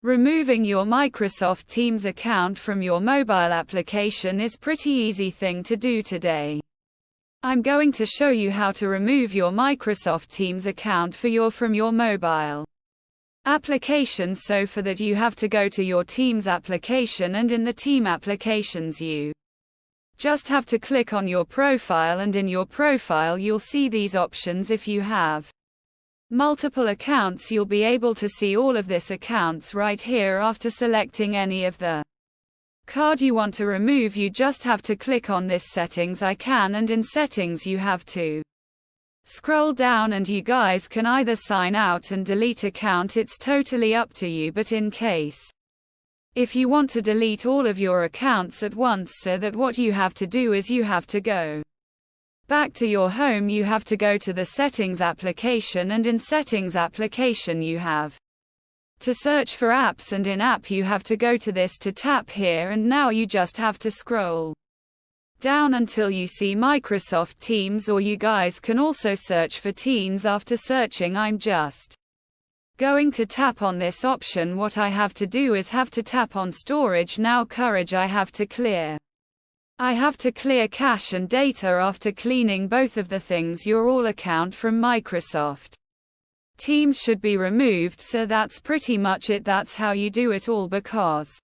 Removing your Microsoft Teams account from your mobile application is pretty easy thing to do today. I'm going to show you how to remove your Microsoft Teams account from your mobile application. So for that you have to go to your Teams application, and in the Team applications you just have to click on your profile, and in your profile you'll see these options. If you have multiple accounts, you'll be able to see all of this accounts right here. After selecting any of the card you want to remove, you just have to click on this settings icon, and in settings you have to scroll down, and you guys can either sign out and delete account. It's totally up to you, but in case if you want to delete all of your accounts at once, so that what you have to do is you have to go back to your home. You have to go to the settings application, and in settings application you have to search for apps, and in app you have to go to this to tap here, and now you just have to scroll down until you see Microsoft Teams, or you guys can also search for Teams. After searching, I'm just going to tap on this option. What I have to do is have to tap on storage. Now courage, I have to clear cache and data. After cleaning both of the things, your all account from Microsoft Teams should be removed. So that's pretty much it. That's how you do it all, because